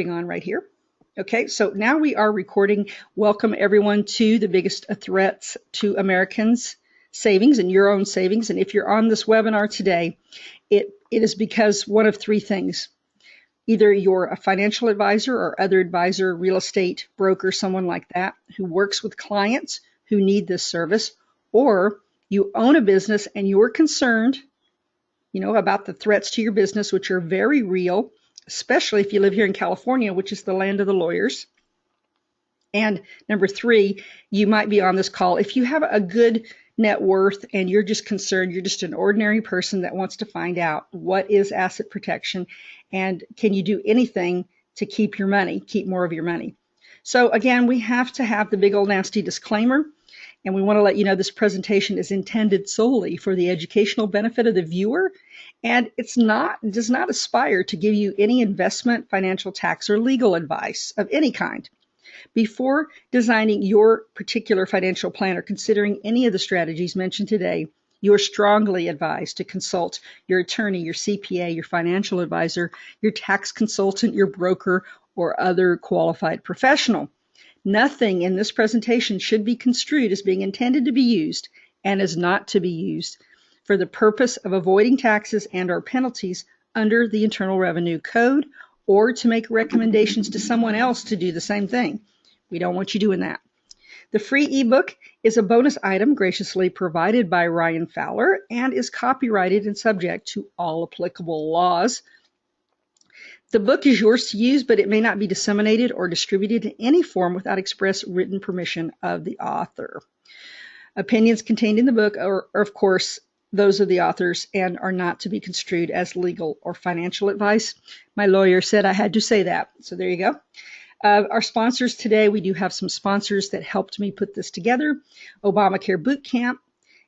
On right here. Okay, so now we are recording. Welcome everyone to the biggest threats to Americans' savings and your own savings. And if you're on this webinar today, it is because one of three things. Either you're a financial advisor or other advisor, real estate broker, someone like that, who works with clients who need this service, or you own a business and you're concerned, about the threats to your business, which are very real, especially if you live here in California, which is the land of the lawyers. And number three, you might be on this call if you have a good net worth and you're just concerned, you're just an ordinary person that wants to find out what is asset protection and can you do anything to keep your money, keep more of your money. So again, we have to have the big old nasty disclaimer. And we want to let you know this presentation is intended solely for the educational benefit of the viewer, and does not aspire to give you any investment, financial, tax, or legal advice of any kind. Before designing your particular financial plan or considering any of the strategies mentioned today, you are strongly advised to consult your attorney, your CPA, your financial advisor, your tax consultant, your broker, or other qualified professional. Nothing in this presentation should be construed as being intended to be used and is not to be used for the purpose of avoiding taxes and/or penalties under the Internal Revenue Code or to make recommendations to someone else to do the same thing. We don't want you doing that. The free ebook is a bonus item graciously provided by Ryan Fowler and is copyrighted and subject to all applicable laws. The book is yours to use, but it may not be disseminated or distributed in any form without express written permission of the author. Opinions contained in the book are, of course, those of the authors and are not to be construed as legal or financial advice. My lawyer said I had to say that, so there you go. Our sponsors today, we do have some sponsors that helped me put this together. Obamacare Boot Camp.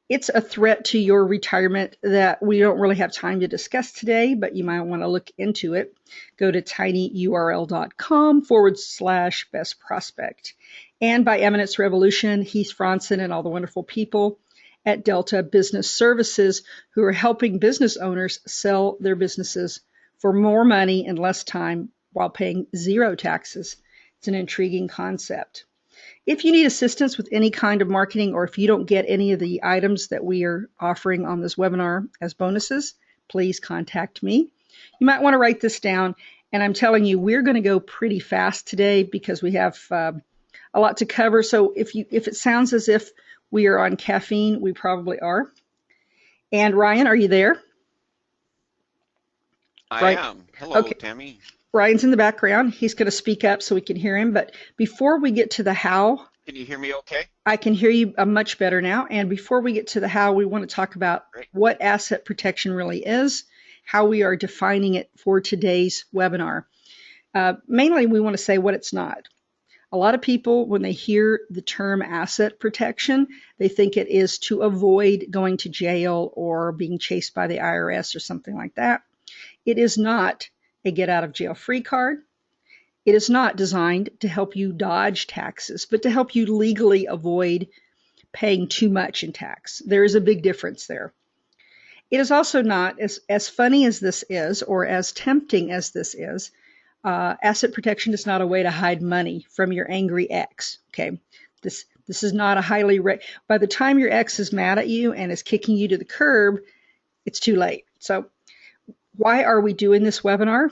It's a threat to your retirement that we don't really have time to discuss today, but you might want to look into it. Go to tinyurl.com/best prospect. And by Eminence Revolution, Heath Franson and all the wonderful people at Delta Business Services who are helping business owners sell their businesses for more money in less time while paying zero taxes. It's an intriguing concept. If you need assistance with any kind of marketing or if you don't get any of the items that we are offering on this webinar as bonuses, please contact me. You might want to write this down. And I'm telling you, we're going to go pretty fast today because we have a lot to cover. So if it sounds as if we are on caffeine, we probably are. And Ryan, are you there? I am. Hello, okay. Tammy. Ryan's in the background. He's going to speak up so we can hear him. But before we get to the how. Can you hear me okay? I can hear you much better now. And before we get to the how, we want to talk about what asset protection really is, how we are defining it for today's webinar. Mainly, we want to say what it's not. A lot of people, when they hear the term asset protection, they think it is to avoid going to jail or being chased by the IRS or something like that. It is not a get out of jail free card. It is not designed to help you dodge taxes, but to help you legally avoid paying too much in tax. There is a big difference there. It is also not, as funny as this is, or as tempting as this is, asset protection is not a way to hide money from your angry ex, okay? This is not a highly, by the time your ex is mad at you and is kicking you to the curb, it's too late. So why are we doing this webinar?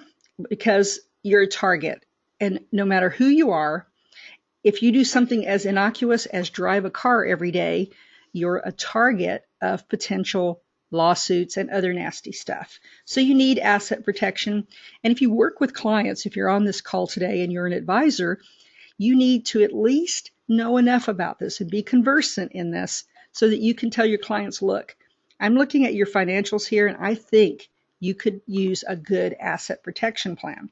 Because you're a target. And no matter who you are, if you do something as innocuous as drive a car every day, you're a target of potential lawsuits and other nasty stuff. So you need asset protection. And if you work with clients, if you're on this call today and you're an advisor, you need to at least know enough about this and be conversant in this so that you can tell your clients, look, I'm looking at your financials here and I think you could use a good asset protection plan.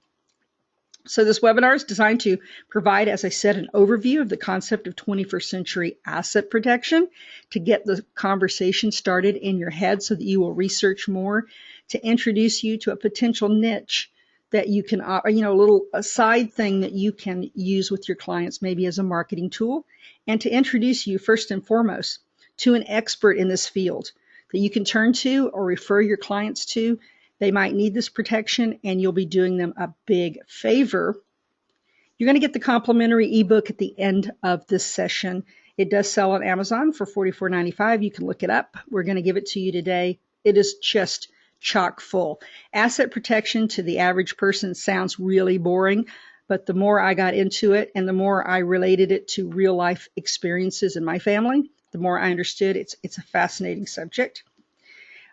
So this webinar is designed to provide, as I said, an overview of the concept of 21st century asset protection to get the conversation started in your head so that you will research more, to introduce you to a potential niche that you can, a side thing that you can use with your clients, maybe as a marketing tool, and to introduce you first and foremost to an expert in this field that you can turn to or refer your clients to. They might need this protection and you'll be doing them a big favor You're going to get the complimentary ebook at the end of this session. It does sell on Amazon for $44.95. You can look it up. We're going to give it to you today. It is just chock full. Asset protection to the average person sounds really boring, but the more I got into it and the more I related it to real life experiences in my family, the more I understood it's a fascinating subject.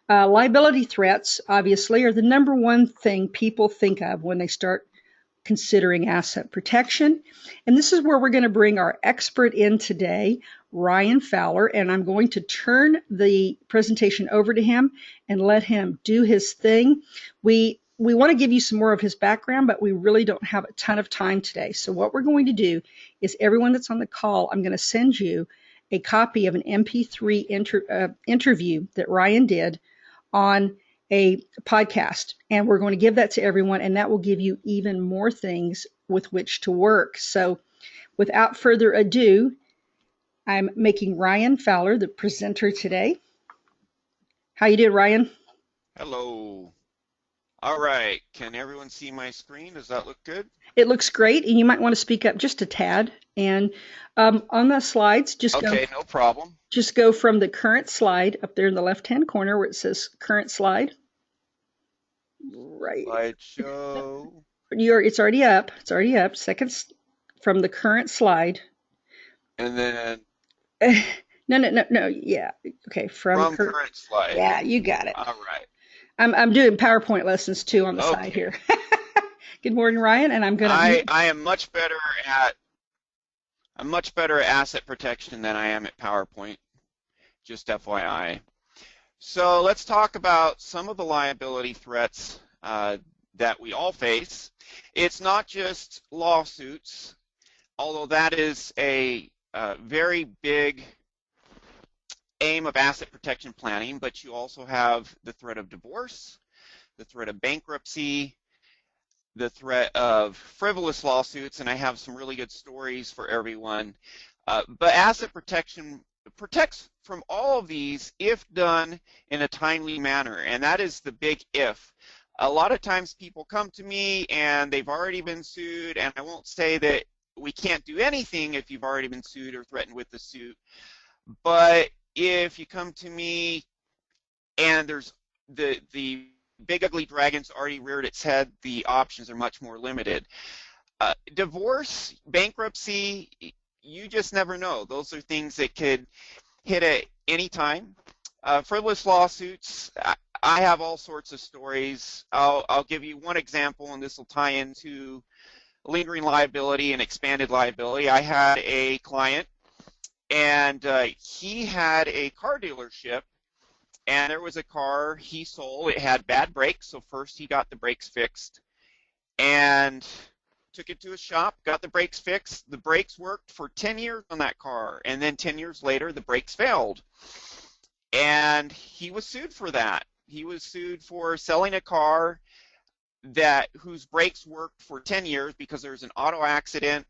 Liability threats, obviously, are the number one thing people think of when they start considering asset protection. And this is where we're going to bring our expert in today, Ryan Fowler, and I'm going to turn the presentation over to him and let him do his thing. We want to give you some more of his background, but we really don't have a ton of time today. So what we're going to do is everyone that's on the call, I'm going to send you a copy of an MP3 interview that Ryan did on a podcast, and we're going to give that to everyone, and that will give you even more things with which to work. So without further ado, I'm making Ryan Fowler the presenter today. How you doing, Ryan? Hello. All right. Can everyone see my screen? Does that look good? It looks great, and you might want to speak up just a tad. And on the slides, Okay, no problem. Just go from the current slide up there in the left-hand corner where it says current slide. Right. Slideshow. It's already up. It's already up. Seconds from the current slide. And then No. Yeah. Okay. from current slide. Yeah, you got it. All right. I'm doing PowerPoint lessons too on the side here. Good morning, Ryan. And I am much better at asset protection than I am at PowerPoint. Just FYI. So let's talk about some of the liability threats that we all face. It's not just lawsuits, although that is a very big aim of asset protection planning, but you also have the threat of divorce, the threat of bankruptcy, the threat of frivolous lawsuits, and I have some really good stories for everyone. But asset protection protects from all of these if done in a timely manner, and that is the big if. A lot of times people come to me and they've already been sued, and I won't say that we can't do anything if you've already been sued or threatened with the suit, but if you come to me and there's the big ugly dragon's already reared its head, the options are much more limited. Divorce, bankruptcy, you just never know. Those are things that could hit at any time. Frivolous lawsuits, I have all sorts of stories. I'll give you one example, and this will tie into lingering liability and expanded liability. I had a client, and he had a car dealership, and there was a car he sold. It had bad brakes, so first he got the brakes fixed and took it to a shop, got the brakes fixed. The brakes worked for 10 years on that car, and then 10 years later, the brakes failed. And he was sued for that. He was sued for selling a car whose brakes worked for 10 years because there was an auto accident,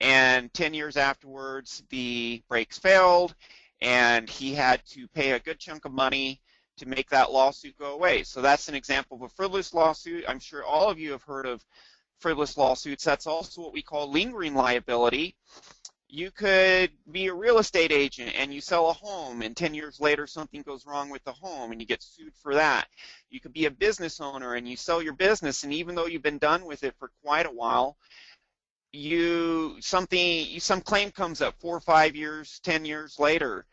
and 10 years afterwards, the brakes failed, and he had to pay a good chunk of money to make that lawsuit go away. So that's an example of a frivolous lawsuit. I'm sure all of you have heard of frivolous lawsuits. That's also what we call lingering liability. You could be a real estate agent and you sell a home, and 10 years later something goes wrong with the home and you get sued for that. You could be a business owner and you sell your business, and even though you've been done with it for quite a while, some claim comes up 4 or 5 years, 10 years later.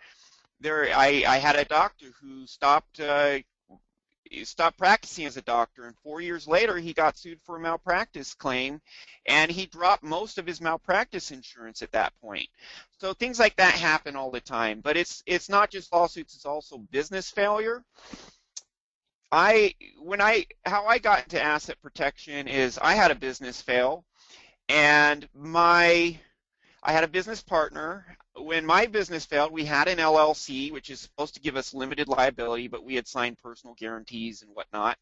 I had a doctor who stopped practicing as a doctor, and 4 years later he got sued for a malpractice claim, and he dropped most of his malpractice insurance at that point. So things like that happen all the time, but it's not just lawsuits, it's also business failure. How I got into asset protection is I had a business fail, and I had a business partner. When my business failed, we had an LLC, which is supposed to give us limited liability, but we had signed personal guarantees and whatnot.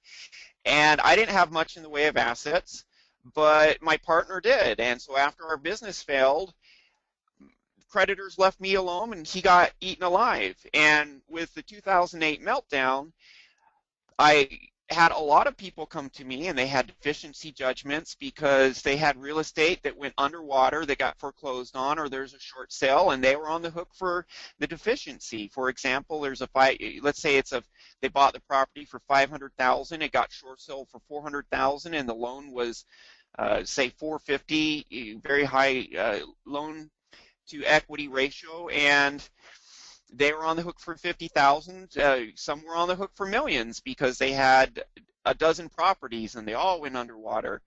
And I didn't have much in the way of assets, but my partner did. And so after our business failed, creditors left me alone, and he got eaten alive. And with the 2008 meltdown, I had a lot of people come to me and they had deficiency judgments because they had real estate that went underwater that got foreclosed on, or there's a short sale and they were on the hook for the deficiency. For example, let's say they bought the property for $500,000, it got short sold for $400,000, and the loan was say $450, very high loan to equity ratio, and they were on the hook for $50,000. Some were on the hook for millions because they had a dozen properties and they all went underwater.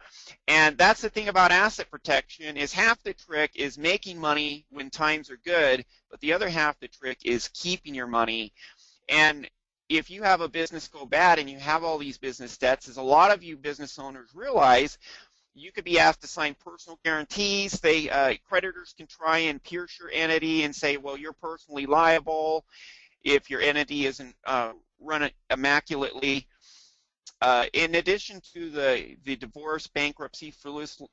And that's the thing about asset protection, is half the trick is making money when times are good, but the other half the trick is keeping your money. And if you have a business go bad and you have all these business debts, as a lot of you business owners realize, you could be asked to sign personal guarantees. Creditors can try and pierce your entity and say, well, you're personally liable if your entity isn't run immaculately. In addition to the divorce, bankruptcy,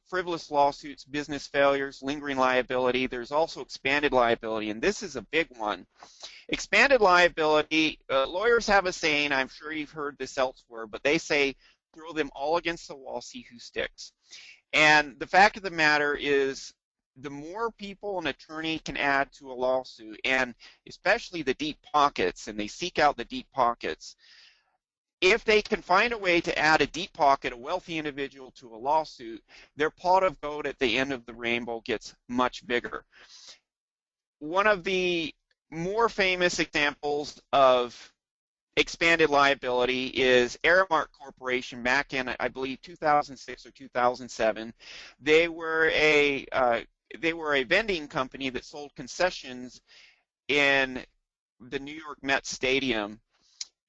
frivolous lawsuits, business failures, lingering liability, there's also expanded liability, and this is a big one. Expanded liability, lawyers have a saying, I'm sure you've heard this elsewhere, but they say, throw them all against the wall, see who sticks. And the fact of the matter is, the more people an attorney can add to a lawsuit, and especially the deep pockets, and they seek out the deep pockets, if they can find a way to add a deep pocket, a wealthy individual to a lawsuit, their pot of gold at the end of the rainbow gets much bigger. One of the more famous examples of expanded liability is Aramark Corporation back in, I believe, 2006 or 2007. They were a vending company that sold concessions in the New York Mets Stadium,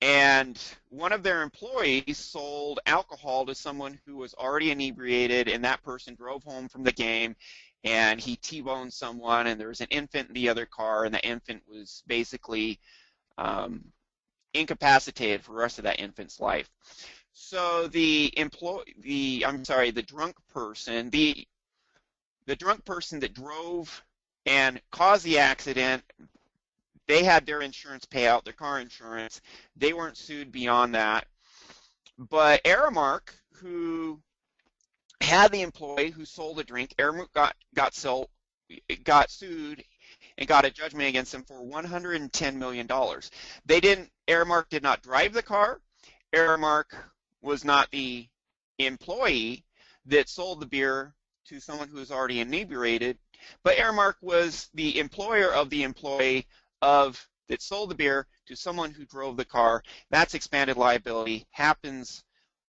and one of their employees sold alcohol to someone who was already inebriated, and that person drove home from the game and he T-boned someone, and there was an infant in the other car, and the infant was basically incapacitated for the rest of that infant's life. So the drunk person that drove and caused the accident, they had their insurance pay out, their car insurance. They weren't sued beyond that. But Aramark, who had the employee who sold the drink, Aramark got sued and got a judgment against them for $110 million. Aramark did not drive the car. Aramark was not the employee that sold the beer to someone who was already inebriated, but Aramark was the employer of the employee that sold the beer to someone who drove the car. That's expanded liability. Happens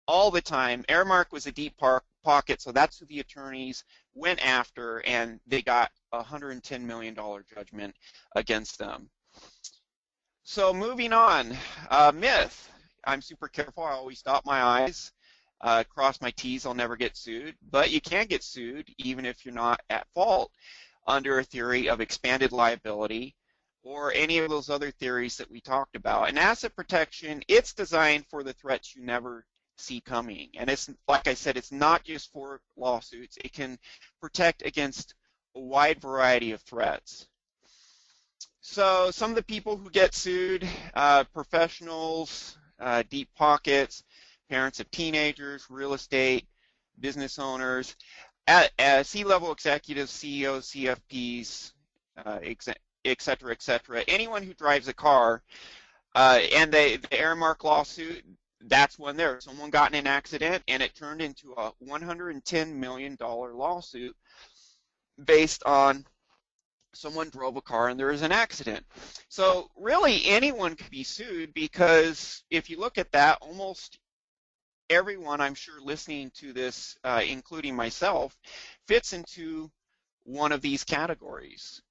all the time. Aramark was a deep pocket, so that's who the attorneys went after, and they got a $110 million judgment against them. So moving on, myth. I'm super careful. I always dot my I's, cross my T's. I'll never get sued, but you can get sued even if you're not at fault under a theory of expanded liability or any of those other theories that we talked about. And asset protection, it's designed for the threats you never see coming. And it's, like I said, it's not just for lawsuits. It can protect against a wide variety of threats. So some of the people who get sued, professionals, deep pockets, parents of teenagers, real estate, business owners, C-level executives, CEOs, CFPs, et cetera, anyone who drives a car, and the Aramark lawsuit, that's when someone got in an accident and it turned into a $110 million lawsuit based on someone drove a car and there was an accident. So really anyone could be sued, because if you look at that, almost everyone, I'm sure, listening to this, including myself, fits into one of these categories.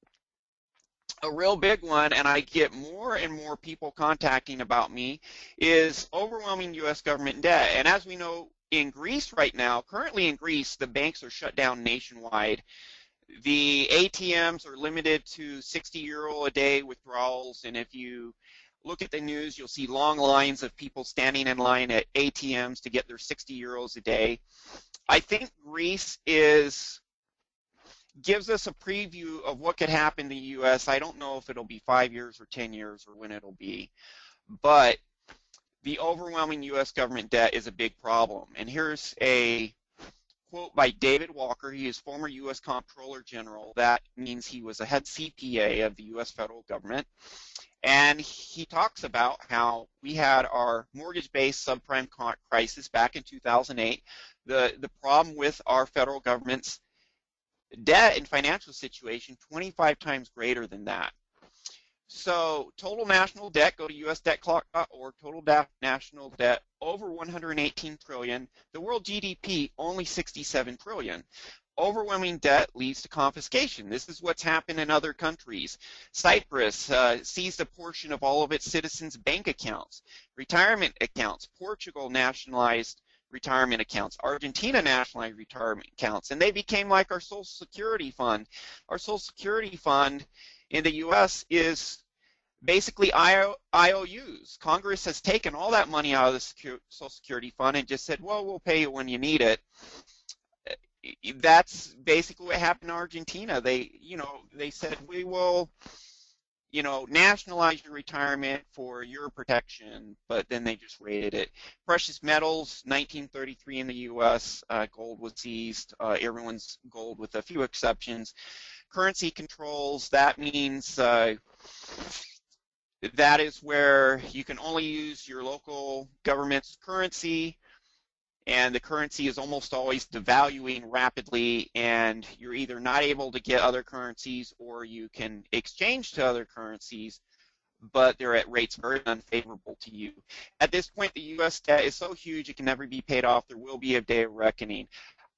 A real big one, and I get more and more people contacting about me, is overwhelming U.S. government debt. And as we know, in Greece right now, currently in Greece, the banks are shut down nationwide. The ATMs are limited to €60 a day withdrawals, and if you look at the news, you'll see long lines of people standing in line at ATMs to get their €60 a day. I think Greece gives us a preview of what could happen in the U.S. I don't know if it'll be 5 years or 10 years or when it'll be, but the overwhelming U.S. government debt is a big problem. And here's a quote by David Walker. He is former U.S. Comptroller General. That means he was a head CPA of the U.S. federal government. And he talks about how we had our mortgage-based subprime crisis back in 2008. The problem with our federal government's debt and financial situation, 25 times greater than that. So total national debt, go to usdebtclock.org, total national debt over 118 trillion. The world GDP only 67 trillion. Overwhelming debt leads to confiscation. This is what's happened in other countries. Cyprus seized a portion of all of its citizens' bank accounts, retirement accounts. Portugal nationalized retirement accounts. Argentina nationalized retirement accounts, and they became like our Social Security fund. Our Social Security fund in the U.S. is basically IOUs. Congress has taken all that money out of the Social Security fund and just said, well, we'll pay you when you need it. That's basically what happened in Argentina. They said, we will, nationalize your retirement for your protection, but then they just raided it. Precious metals, 1933 in the U.S., gold was seized, everyone's gold with a few exceptions. Currency controls, that means that is where you can only use your local government's currency, and the currency is almost always devaluing rapidly, and you're either not able to get other currencies or you can exchange to other currencies, but they're at rates very unfavorable to you. At this point, the U.S. debt is so huge it can never be paid off. There will be a day of reckoning.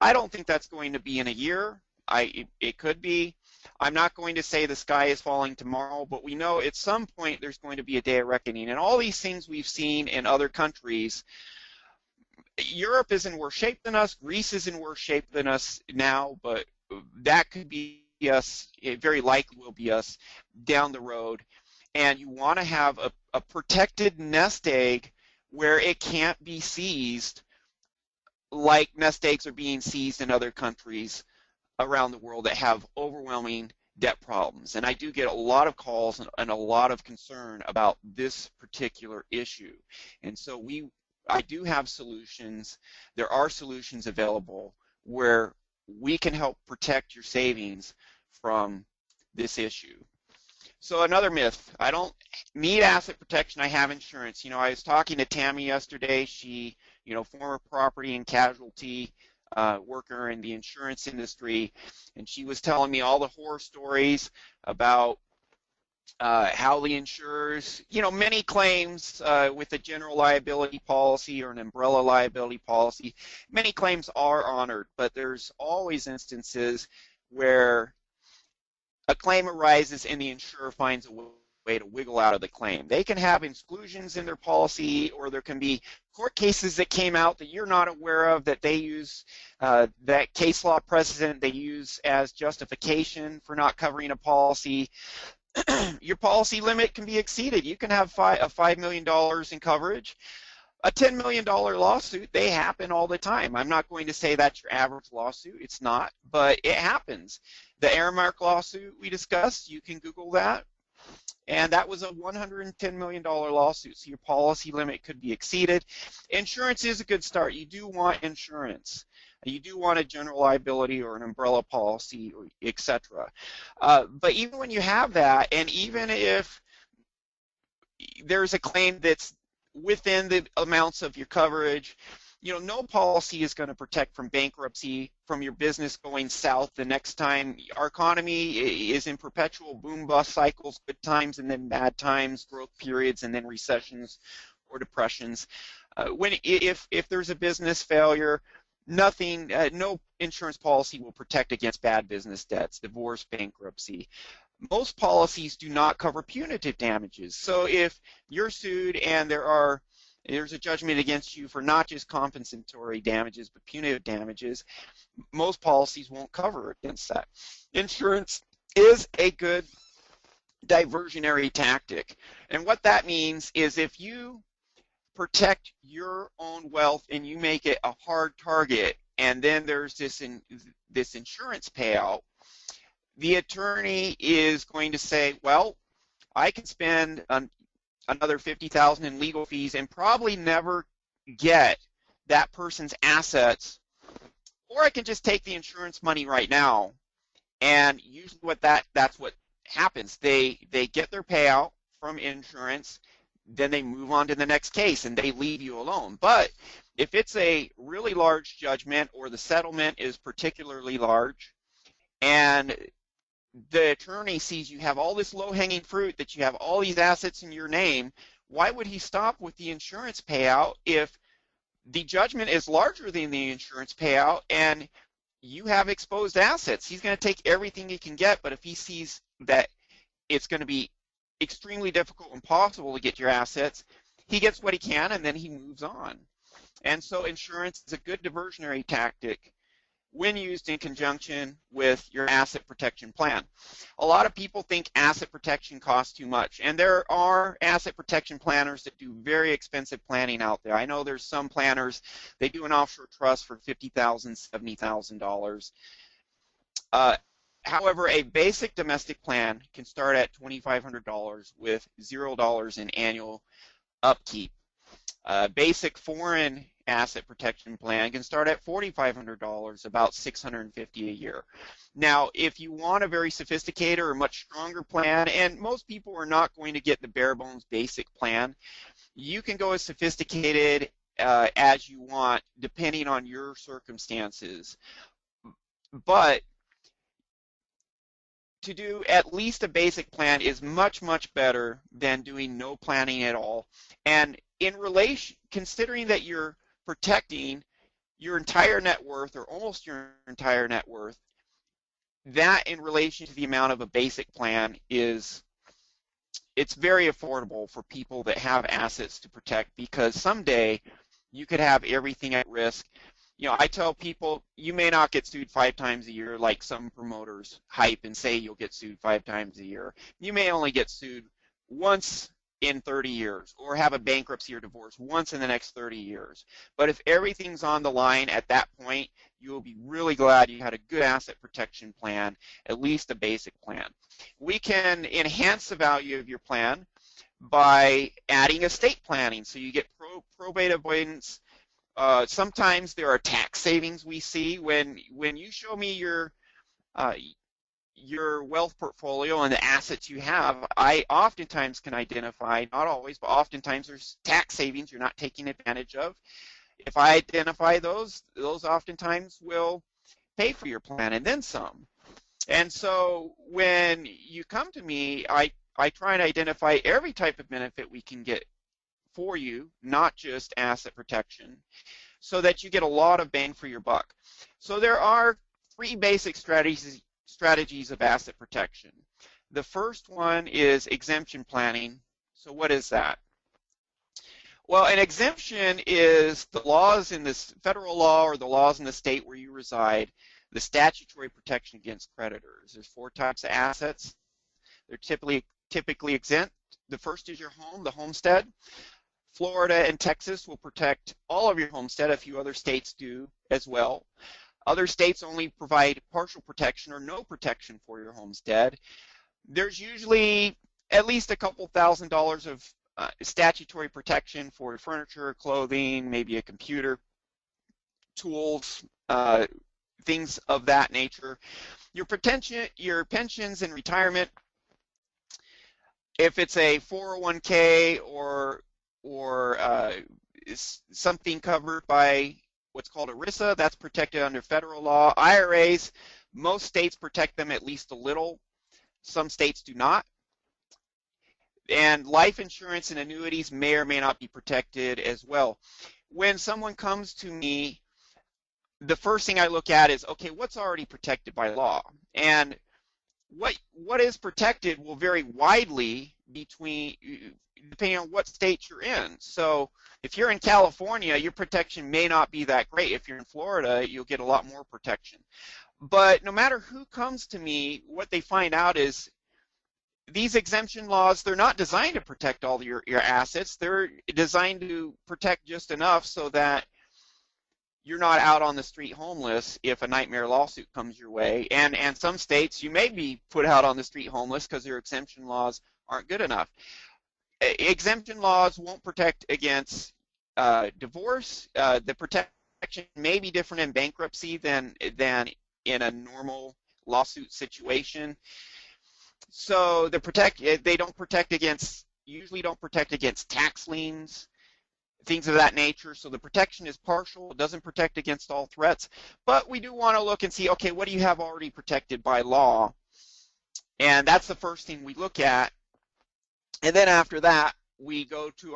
I don't think that's going to be in a year. It could be. I'm not going to say the sky is falling tomorrow, but we know at some point there's going to be a day of reckoning. And all these things we've seen in other countries, Europe is in worse shape than us, Greece is in worse shape than us now, but that could be us, it very likely will be us down the road. And you want to have a protected nest egg where it can't be seized like nest eggs are being seized in other countries around the world that have overwhelming debt problems. And I do get a lot of calls and a lot of concern about this particular issue. And so I do have solutions. There are solutions available where we can help protect your savings from this issue. So another myth, I don't need asset protection, I have insurance. I was talking to Tammy yesterday. She, former property and casualty worker in the insurance industry, and she was telling me all the horror stories about how the insurers, many claims with a general liability policy or an umbrella liability policy, many claims are honored, but there's always instances where a claim arises and the insurer finds a way to wiggle out of the claim. They can have exclusions in their policy, or there can be court cases that came out that you're not aware of that they use, that case law precedent they use as justification for not covering a policy. Your policy limit can be exceeded. You can have $5 million in coverage. A $10 million lawsuit, they happen all the time. I'm not going to say that's your average lawsuit. It's not, but it happens. The Aramark lawsuit we discussed, you can Google that. And that was a $110 million lawsuit, so your policy limit could be exceeded. Insurance is a good start. You do want insurance. You do want a general liability or an umbrella policy, etc. But even when you have that, and even if there's a claim that's within the amounts of your coverage, no policy is going to protect from bankruptcy, from your business going south the next time. Our economy is in perpetual boom-bust cycles, good times and then bad times, growth periods and then recessions or depressions. If there's a business failure, no insurance policy will protect against bad business debts, divorce, bankruptcy. Most policies do not cover punitive damages. So if you're sued and there's a judgment against you for not just compensatory damages but punitive damages, most policies won't cover against that. Insurance is a good diversionary tactic. And what that means is if you protect your own wealth and you make it a hard target, and then there's this insurance payout, the attorney is going to say, well, I can spend another $50,000 in legal fees and probably never get that person's assets, or I can just take the insurance money right now. And usually that's what happens. They get their payout from insurance, then they move on to the next case and they leave you alone. But if it's a really large judgment or the settlement is particularly large and the attorney sees you have all this low-hanging fruit, that you have all these assets in your name, why would he stop with the insurance payout if the judgment is larger than the insurance payout and you have exposed assets? He's going to take everything he can get, but if he sees that it's going to be extremely difficult, impossible to get your assets, he gets what he can and then he moves on. And so insurance is a good diversionary tactic when used in conjunction with your asset protection plan. A lot of people think asset protection costs too much, and there are asset protection planners that do very expensive planning out there. I know there's some planners, they do an offshore trust for $50,000, $70,000. However, a basic domestic plan can start at $2,500 with $0 in annual upkeep. Basic foreign asset protection plan can start at $4,500, about $650 a year. Now, if you want a very sophisticated or much stronger plan, and most people are not going to get the bare bones basic plan, you can go as sophisticated as you want, depending on your circumstances. But to do at least a basic plan is much, much better than doing no planning at all. And in relation, considering that you're protecting your entire net worth or almost your entire net worth, that in relation to the amount of a basic plan it's very affordable for people that have assets to protect, because someday you could have everything at risk. You know, I tell people you may not get sued 5 times a year like some promoters hype and say you'll get sued 5 times a year. You may only get sued once in 30 years or have a bankruptcy or divorce once in the next 30 years. But if everything's on the line at that point, you will be really glad you had a good asset protection plan, at least a basic plan. We can enhance the value of your plan by adding estate planning, so you get probate avoidance. Sometimes there are tax savings we see when you show me your wealth portfolio and the assets you have. I oftentimes can identify, not always, but oftentimes there's tax savings you're not taking advantage of. If I identify those oftentimes will pay for your plan and then some. And so when you come to me, I try and identify every type of benefit we can get for you, not just asset protection, so that you get a lot of bang for your buck. So there are 3 basic strategies of asset protection. The first one is exemption planning. So what is that? Well, an exemption is the laws in this federal law or the laws in the state where you reside, the statutory protection against creditors. There's 4 types of assets. They're typically exempt. The first is your home, the homestead. Florida and Texas will protect all of your homestead. A few other states do as well. Other states only provide partial protection or no protection for your homestead. There's usually at least a couple $1,000s of statutory protection for furniture, clothing, maybe a computer, tools, things of that nature. Your pensions and retirement, if it's a 401k or something covered by what's called ERISA, that's protected under federal law. IRAs, most states protect them at least a little. Some states do not. And life insurance and annuities may or may not be protected as well. When someone comes to me, the first thing I look at is, okay, what's already protected by law? And what is protected will vary widely depending on what state you're in. So if you're in California, your protection may not be that great. If you're in Florida, you'll get a lot more protection. But no matter who comes to me, what they find out is these exemption laws, they're not designed to protect all your assets. They're designed to protect just enough so that you're not out on the street homeless if a nightmare lawsuit comes your way. And some states, you may be put out on the street homeless because their exemption laws aren't good enough. exemption laws won't protect against divorce. The protection may be different in bankruptcy than in a normal lawsuit situation. So they don't protect against, usually don't protect against tax liens, things of that nature. So the protection is partial. It doesn't protect against all threats. But we do want to look and see, okay, what do you have already protected by law? And that's the first thing we look at. And then after that, we go to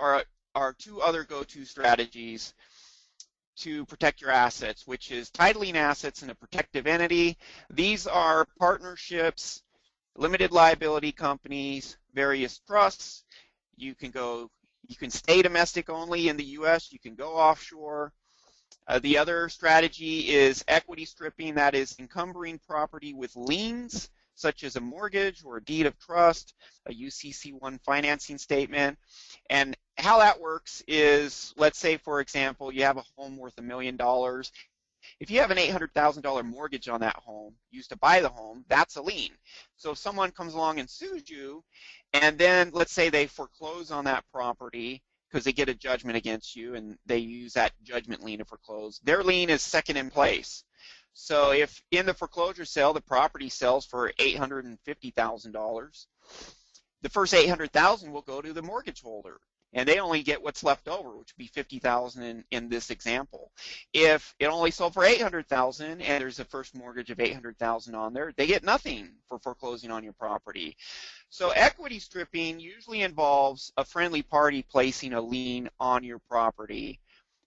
our two other go-to strategies to protect your assets, which is titling assets in a protective entity. These are partnerships, limited liability companies, various trusts. You can stay domestic only in the US, you can go offshore. The other strategy is equity stripping, that is encumbering property with liens, such as a mortgage or a deed of trust, a UCC1 financing statement. And how that works is, let's say, for example, you have a home worth $1 million. If you have an $800,000 mortgage on that home used to buy the home, that's a lien. So if someone comes along and sues you, and then let's say they foreclose on that property because they get a judgment against you and they use that judgment lien to foreclose, their lien is second in place. So if in the foreclosure sale the property sells for $850,000, the first $800,000 will go to the mortgage holder, and they only get what's left over, which would be $50,000 in this example. If it only sold for $800,000 and there's a first mortgage of $800,000 on there, they get nothing for foreclosing on your property. So equity stripping usually involves a friendly party placing a lien on your property,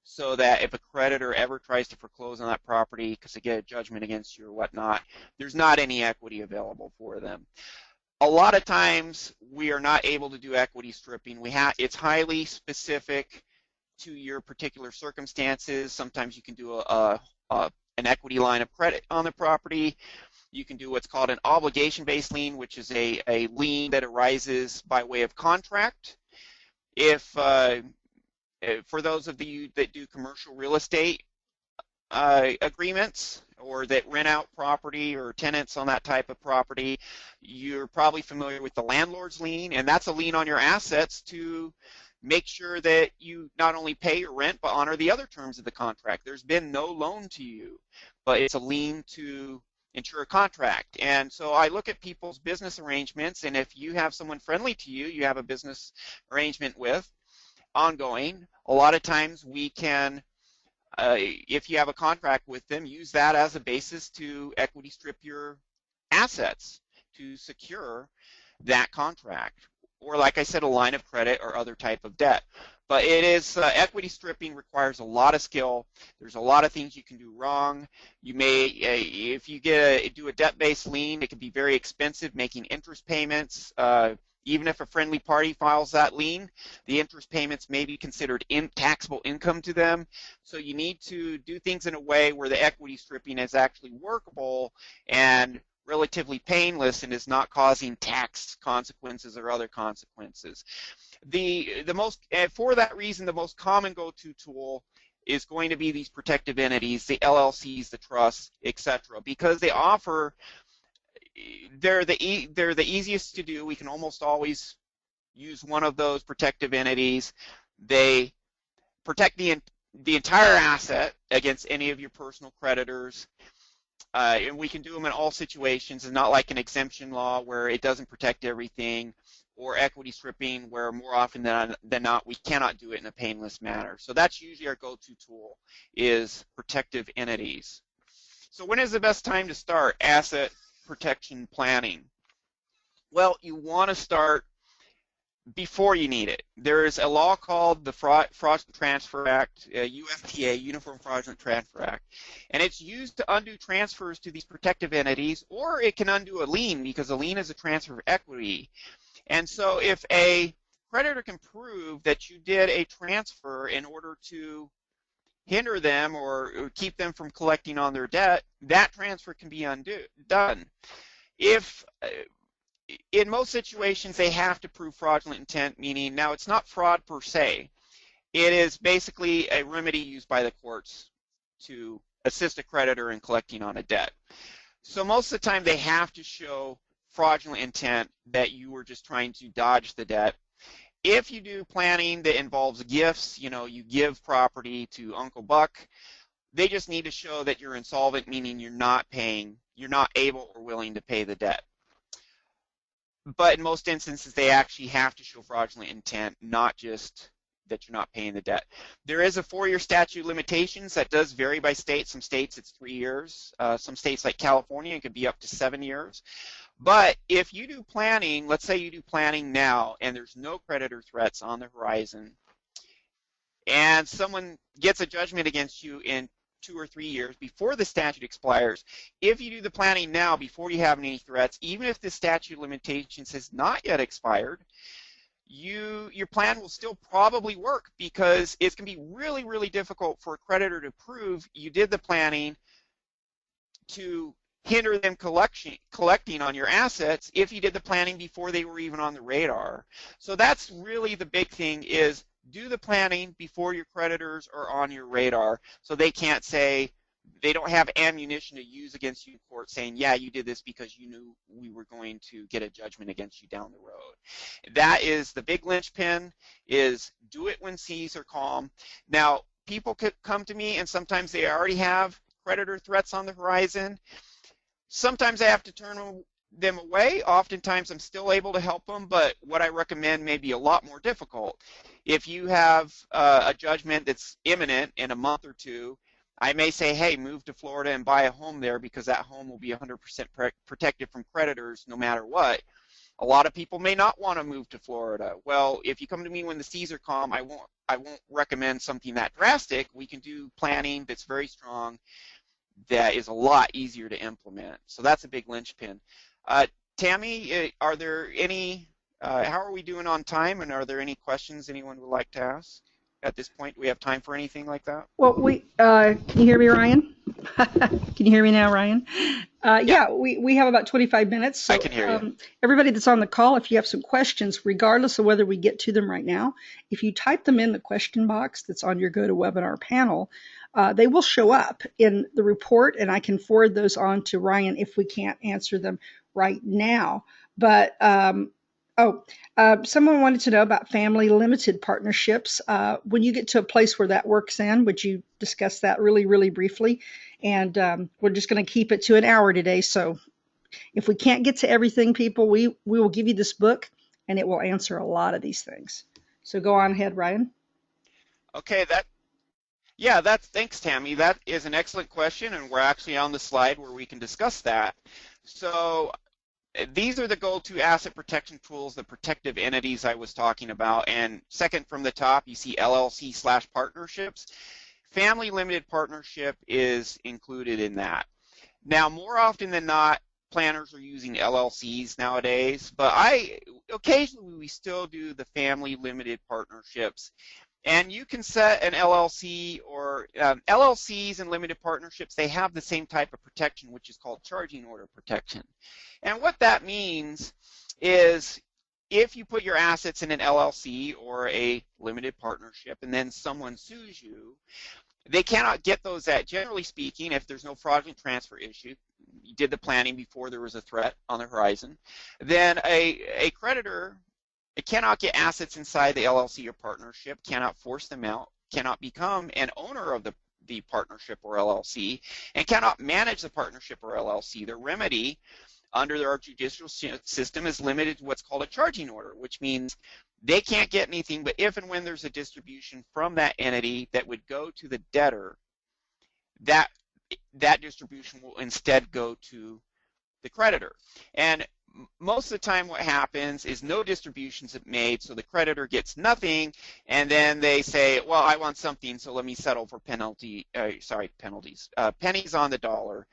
so that if a creditor ever tries to foreclose on that property because they get a judgment against you or whatnot, there's not any equity available for them. A lot of times we are not able to do equity stripping. It's highly specific to your particular circumstances. Sometimes you can do an equity line of credit on the property. You can do what's called an obligation-based lien, which is a lien that arises by way of contract. For those of you that do commercial real estate agreements or that rent out property or tenants on that type of property, you're probably familiar with the landlord's lien, and that's a lien on your assets to make sure that you not only pay your rent but honor the other terms of the contract. There's been no loan to you, but it's a lien to ensure a contract. And so I look at people's business arrangements, and if you have someone friendly to you, you have a business arrangement with ongoing, a lot of times we can, if you have a contract with them, use that as a basis to equity strip your assets to secure that contract, or like I said, a line of credit or other type of debt. But it is, equity stripping requires a lot of skill. There's a lot of things you can do wrong. You may, if you do a debt-based lien, it can be very expensive, making interest payments. Even if a friendly party files that lien, the interest payments may be considered taxable income to them. So you need to do things in a way where the equity stripping is actually workable and relatively painless and is not causing tax consequences or other consequences. For that reason, the most common go-to tool is going to be these protective entities, the LLCs, the trusts, etc., because they offer, they're the easiest to do. We can almost always use one of those protective entities. They protect the entire asset against any of your personal creditors, and we can do them in all situations. It's not like an exemption law where it doesn't protect everything, or equity stripping where more often than not we cannot do it in a painless manner. So that's usually our go-to tool, is protective entities. So when is the best time to start asset protection planning? Well, you want to start before you need it. There is a law called the Fraudulent Transfer Act, UFTA, Uniform Fraudulent Transfer Act, and it's used to undo transfers to these protective entities, or it can undo a lien, because a lien is a transfer of equity. And so if a creditor can prove that you did a transfer in order to hinder them or keep them from collecting on their debt, that transfer can be done. If in most situations they have to prove fraudulent intent, meaning now it's not fraud per se, it is basically a remedy used by the courts to assist a creditor in collecting on a debt. So most of the time they have to show fraudulent intent, that you were just trying to dodge the debt. If you do planning that involves gifts, you give property to Uncle Buck, they just need to show that you're insolvent, meaning you're not able or willing to pay the debt. But in most instances, they actually have to show fraudulent intent, not just that you're not paying the debt. There is a 4-year statute of limitations that does vary by state. Some states it's 3 years. Some states like California, it could be up to 7 years. But if you do planning, let's say you do planning now and there's no creditor threats on the horizon, and someone gets a judgment against you in 2 or 3 years before the statute expires, if you do the planning now before you have any threats, even if the statute of limitations has not yet expired, your plan will still probably work, because it's going to be really, really difficult for a creditor to prove you did the planning to hinder them collecting on your assets if you did the planning before they were even on the radar. So that's really the big thing, is do the planning before your creditors are on your radar, so they can't say, they don't have ammunition to use against you in court saying, yeah, you did this because you knew we were going to get a judgment against you down the road. That is the big linchpin, is do it when seas are calm. Now, people could come to me and sometimes they already have creditor threats on the horizon. Sometimes I have to turn them away. Oftentimes I'm still able to help them, but what I recommend may be a lot more difficult. If you have a judgment that's imminent in a month or two, I may say, hey, move to Florida and buy a home there, because that home will be 100% protected from creditors no matter what. A lot of people may not want to move to Florida. Well, if you come to me when the seas are calm, I won't recommend something that drastic. We can do planning that's very strong, that is a lot easier to implement. So that's a big linchpin. Tammy, are there any, how are we doing on time, and are there any questions anyone would like to ask? At this point, do we have time for anything like that? Well, can you hear me, Ryan? Can you hear me now, Ryan? Yeah, we have about 25 minutes. So, I can hear you. Everybody that's on the call, if you have some questions, regardless of whether we get to them right now, if you type them in the question box that's on your GoToWebinar panel, they will show up in the report, and I can forward those on to Ryan if we can't answer them right now. But someone wanted to know about family limited partnerships. When you get to a place where that works in, would you discuss that really, really briefly? And we're just going to keep it to an hour today. So if we can't get to everything, people, we will give you this book, and it will answer a lot of these things. So go on ahead, Ryan. Okay, thanks, Tammy. That is an excellent question, and we're actually on the slide where we can discuss that. So these are the go-to asset protection tools, the protective entities I was talking about. And second from the top, you see LLC/partnerships. Family limited partnership is included in that. Now, more often than not, planners are using LLCs nowadays, but occasionally we still do the family limited partnerships. And you can set an LLC, or LLCs and limited partnerships, they have the same type of protection, which is called charging order protection. And what that means is, if you put your assets in an LLC or a limited partnership and then someone sues you, they cannot get those generally speaking, if there's no fraudulent transfer issue, you did the planning before there was a threat on the horizon, then a creditor, it cannot get assets inside the LLC or partnership, cannot force them out, cannot become an owner of the partnership or LLC, and cannot manage the partnership or LLC. The remedy under our judicial system is limited to what's called a charging order, which means they can't get anything, but if and when there's a distribution from that entity that would go to the debtor, that distribution will instead go to the creditor. And most of the time what happens is no distributions are made, so the creditor gets nothing, and then they say, well, I want something, so let me settle for pennies on the dollar.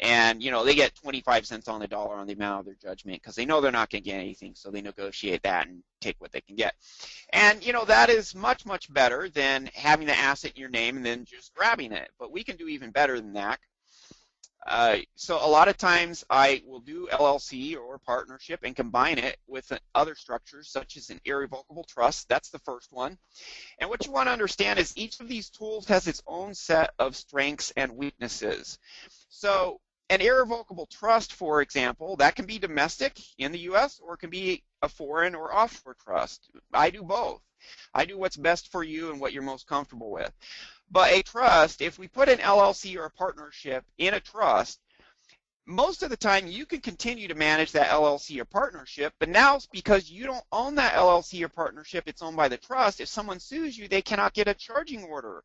And, they get 25 cents on the dollar on the amount of their judgment, because they know they're not going to get anything, so they negotiate that and take what they can get. And, that is much, much better than having the asset in your name and then just grabbing it. But we can do even better than that. So a lot of times I will do LLC or partnership and combine it with other structures, such as an irrevocable trust. That's the first one. And what you want to understand is each of these tools has its own set of strengths and weaknesses. So An irrevocable trust, for example, that can be domestic in the U.S. or it can be a foreign or offshore trust. I do both. I do what's best for you and what you're most comfortable with. But a trust, if we put an LLC or a partnership in a trust, most of the time you can continue to manage that LLC or partnership, but now because you don't own that LLC or partnership, it's owned by the trust. If someone sues you, they cannot get a charging order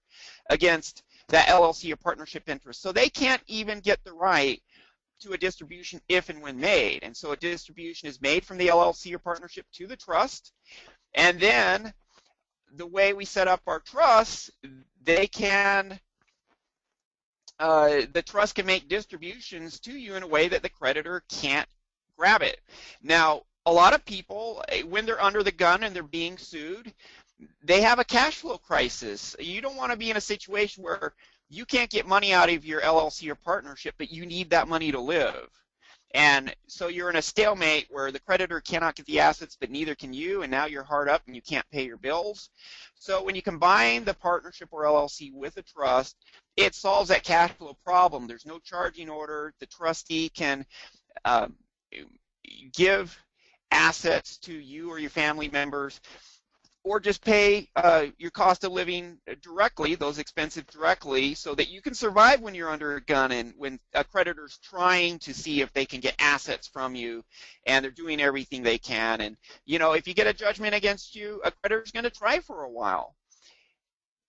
against that LLC or partnership interest. So they can't even get the right to a distribution if and when made. And so a distribution is made from the LLC or partnership to the trust. And then the way we set up our trusts, they can the trust can make distributions to you in a way that the creditor can't grab it. Now, a lot of people, when they're under the gun and they're being sued, they have a cash flow crisis. You don't want to be in a situation where you can't get money out of your LLC or partnership, but you need that money to live. And so you're in a stalemate where the creditor cannot get the assets, but neither can you, and now you're hard up and you can't pay your bills. So when you combine the partnership or LLC with a trust, it solves that cash flow problem. There's no charging order. The trustee can give assets to you or your family members, or just pay your cost of living directly, those expenses directly, so that you can survive when you're under a gun and when a creditor's trying to see if they can get assets from you, and they're doing everything they can. And, you know, if you get a judgment against you, a creditor's going to try for a while.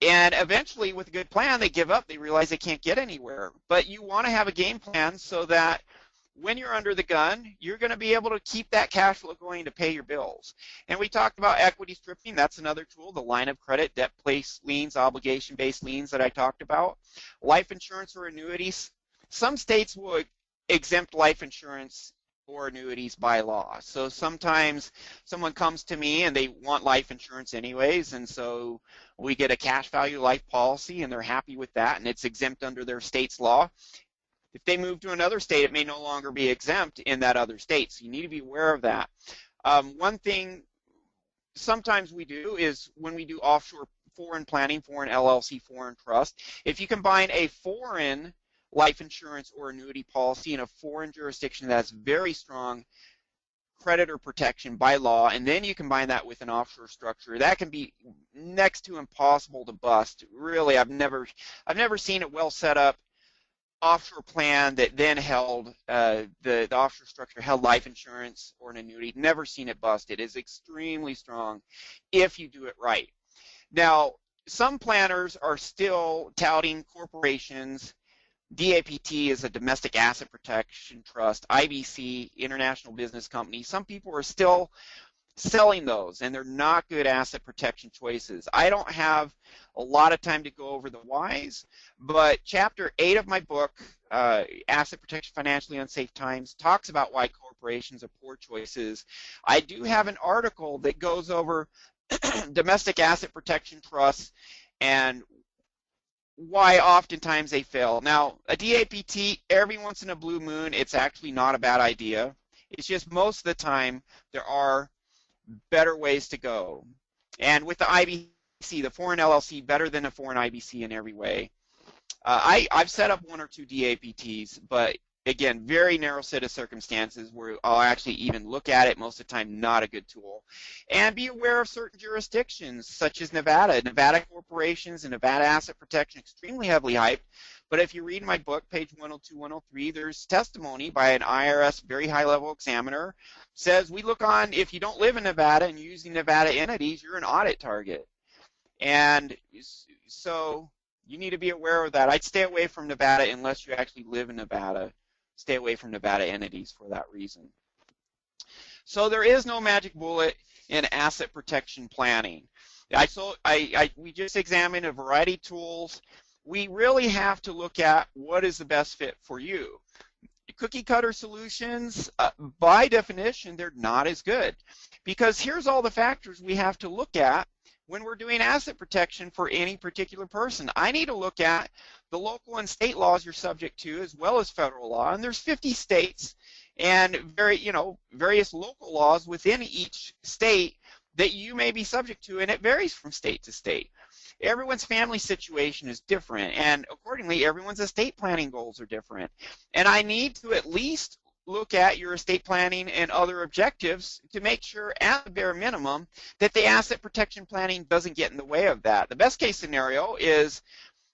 And eventually, with a good plan, they give up. They realize they can't get anywhere. But you want to have a game plan so that when you're under the gun, you're going to be able to keep that cash flow going to pay your bills. And we talked about equity stripping. That's another tool, the line of credit, debt-placed liens, obligation-based liens that I talked about. Life insurance or annuities. Some states will exempt life insurance or annuities by law. So sometimes someone comes to me and they want life insurance anyways, and so we get a cash value life policy and they're happy with that, and it's exempt under their state's law. If they move to another state, it may no longer be exempt in that other state, so you need to be aware of that. One thing sometimes we do is when we do offshore foreign planning, foreign LLC, foreign trust, if you combine a foreign life insurance or annuity policy in a foreign jurisdiction that has very strong creditor protection by law, and then you combine that with an offshore structure, that can be next to impossible to bust. Really, I've never seen it well set up offshore plan that then held the offshore structure held life insurance or an annuity. Never seen it bust. It is extremely strong if you do it right. Now, some planners are still touting corporations. DAPT is a domestic asset protection trust. IBC, international business company. Some people are still selling those, and they're not good asset protection choices. I don't have a lot of time to go over the whys, but chapter 8 of my book, Asset Protection Financially Unsafe Times, talks about why corporations are poor choices. I do have an article that goes over domestic asset protection trusts and why oftentimes they fail. Now, a DAPT, every once in a blue moon, it's actually not a bad idea. It's just most of the time there are better ways to go. And with the IBC, the foreign LLC, better than a foreign IBC in every way. I've set up 1 or 2 DAPTs, but again, very narrow set of circumstances where I'll actually even look at it. Most of the time, not a good tool. And be aware of certain jurisdictions, such as Nevada. Nevada corporations and Nevada asset protection, extremely heavily hyped. But if you read my book, page 102, 103, there's testimony by an IRS very high-level examiner. Says we look on, if you don't live in Nevada and you're using Nevada entities, you're an audit target. And so you need to be aware of that. I'd stay away from Nevada unless you actually live in Nevada. Stay away from Nevada entities for that reason. So there is no magic bullet in asset protection planning. We just examined a variety of tools. We really have to look at what is the best fit for you. Cookie cutter solutions, by definition, they're not as good, because here's all the factors we have to look at when we're doing asset protection for any particular person. I need to look at the local and state laws you're subject to, as well as federal law, and there's 50 states and various local laws within each state that you may be subject to, and it varies from state to state. everyone's family situation is different, and accordingly, everyone's estate planning goals are different. And I need to at least look at your estate planning and other objectives to make sure, at the bare minimum, that the asset protection planning doesn't get in the way of that. The best case scenario is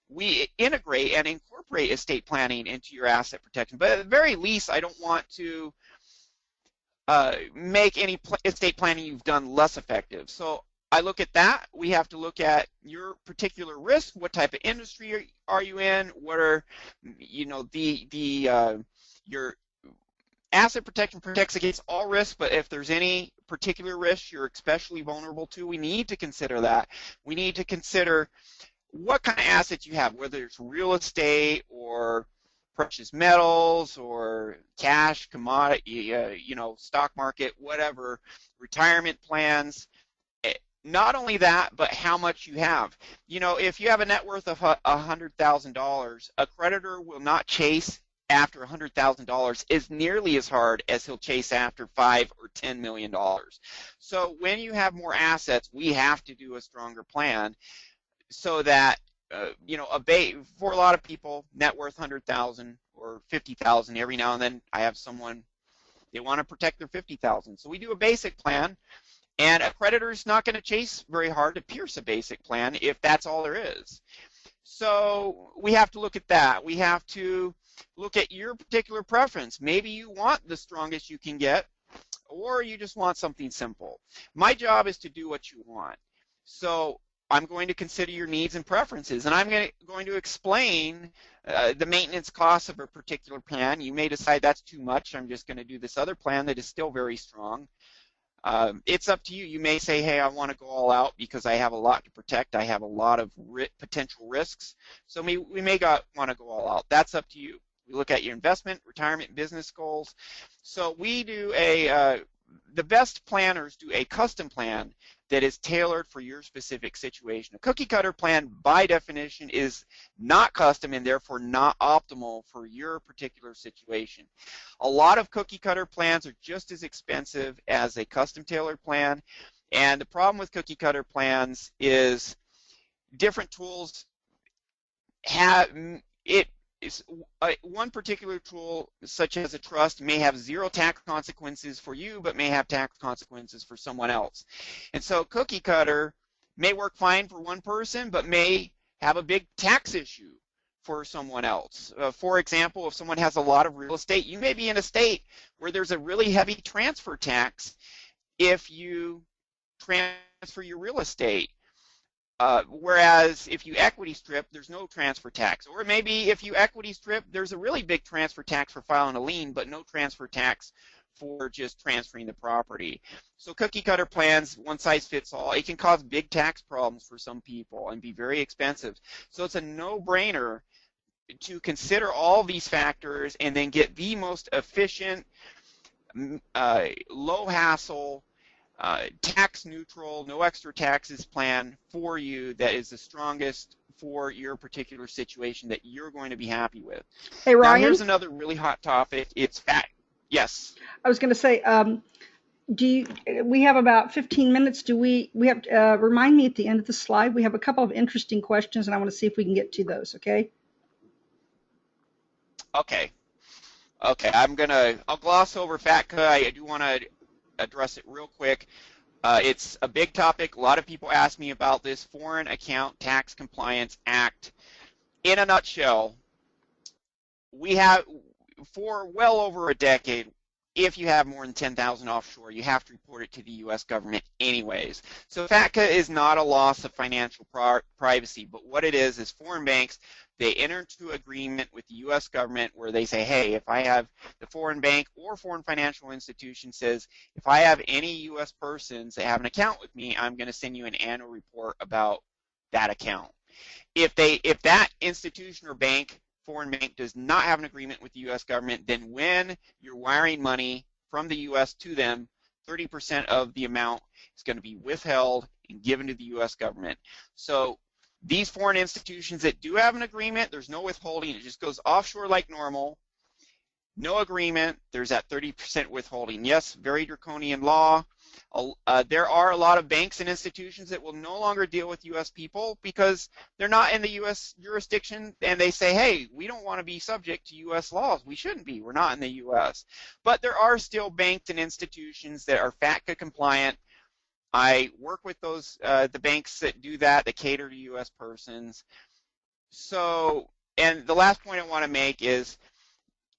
we integrate and incorporate estate planning into your asset protection. But at the very least, I don't want to make any estate planning you've done less effective. So I look at that. We have to look at your particular risk. What type of industry are you in? What are, your asset protection protects against all risks, but if there's any particular risk you're especially vulnerable to, we need to consider that. We need to consider what kind of assets you have, whether it's real estate or precious metals or cash, commodity, stock market, whatever, retirement plans. Not only that, but how much you have. If you have a net worth of $100,000, a creditor will not chase after $100,000 is nearly as hard as he'll chase after $5 or $10 million. So when you have more assets, we have to do a stronger plan so that, for a lot of people, net worth 100,000 or 50,000, every now and then I have someone, they want to protect their 50,000. So we do a basic plan, and a creditor is not going to chase very hard to pierce a basic plan if that's all there is. So we have to look at that. We have to look at your particular preference. Maybe you want the strongest you can get, or you just want something simple. My job is to do what you want. So I'm going to consider your needs and preferences, and I'm going to explain the maintenance costs of a particular plan. You may decide that's too much. I'm just going to do this other plan that is still very strong. It's up to you. You may say, hey, I want to go all out because I have a lot to protect. I have a lot of potential risks. So we may want to go all out. That's up to you. We look at your investment, retirement, business goals. So we do the best planners do a custom plan that is tailored for your specific situation. A cookie cutter plan, by definition, is not custom and therefore not optimal for your particular situation. A lot of cookie cutter plans are just as expensive as a custom tailored plan, and the problem with cookie cutter plans is different tools have it. One particular tool, such as a trust, may have zero tax consequences for you, but may have tax consequences for someone else. And so cookie cutter may work fine for one person, but may have a big tax issue for someone else. For example, if someone has a lot of real estate, you may be in a state where there's a really heavy transfer tax if you transfer your real estate. Whereas if you equity strip, there's no transfer tax. Or maybe if you equity strip, there's a really big transfer tax for filing a lien, but no transfer tax for just transferring the property. So cookie cutter plans, one size fits all. It can cause big tax problems for some people and be very expensive. So it's a no-brainer to consider all these factors and then get the most efficient, low-hassle, tax neutral, no extra taxes plan for you that is the strongest for your particular situation that you're going to be happy with. Hey, Ryan. Now, here's another really hot topic. It's FATCA. Yes. I was going to say, we have about 15 minutes. We have to remind me at the end of the slide. We have a couple of interesting questions, and I want to see if we can get to those. Okay. Okay. I'll gloss over FATCA. I do want to address it real quick. It's a big topic. A lot of people ask me about this Foreign Account Tax Compliance Act. In a nutshell, we have, for well over a decade, if you have more than 10,000 offshore, you have to report it to the U.S. government anyways. So FATCA is not a loss of financial privacy, but what it is foreign banks, they enter into agreement with the U.S. government where they say, hey, if I have the foreign bank or foreign financial institution says, if I have any U.S. persons that have an account with me, I'm going to send you an annual report about that account. If that institution or bank, foreign bank, does not have an agreement with the U.S. government, then when you're wiring money from the U.S. to them, 30% of the amount is going to be withheld and given to the U.S. government. So these foreign institutions that do have an agreement, there's no withholding. It just goes offshore like normal. no agreement, there's that 30% withholding. Yes, very draconian law. There are a lot of banks and institutions that will no longer deal with U.S. people because they're not in the U.S. jurisdiction, and they say, hey, we don't want to be subject to U.S. laws. We shouldn't be. We're not in the U.S. But there are still banks and institutions that are FATCA compliant. I work with those, the banks that do that cater to U.S. persons. So, and the last point I want to make is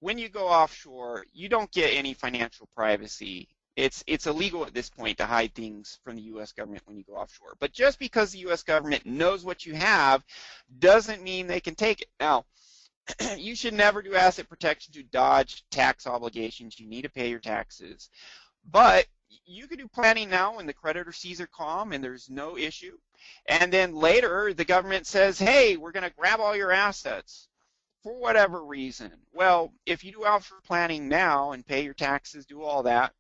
when you go offshore, you don't get any financial privacy. It's illegal at this point to hide things from the U.S. government when you go offshore. But just because the U.S. government knows what you have doesn't mean they can take it. Now, you should never do asset protection to dodge tax obligations. You need to pay your taxes. But you could do planning now when the creditor sees are calm and there's no issue. And then later, the government says, hey, we're going to grab all your assets for whatever reason. Well, if you do offshore planning now and pay your taxes, do all that.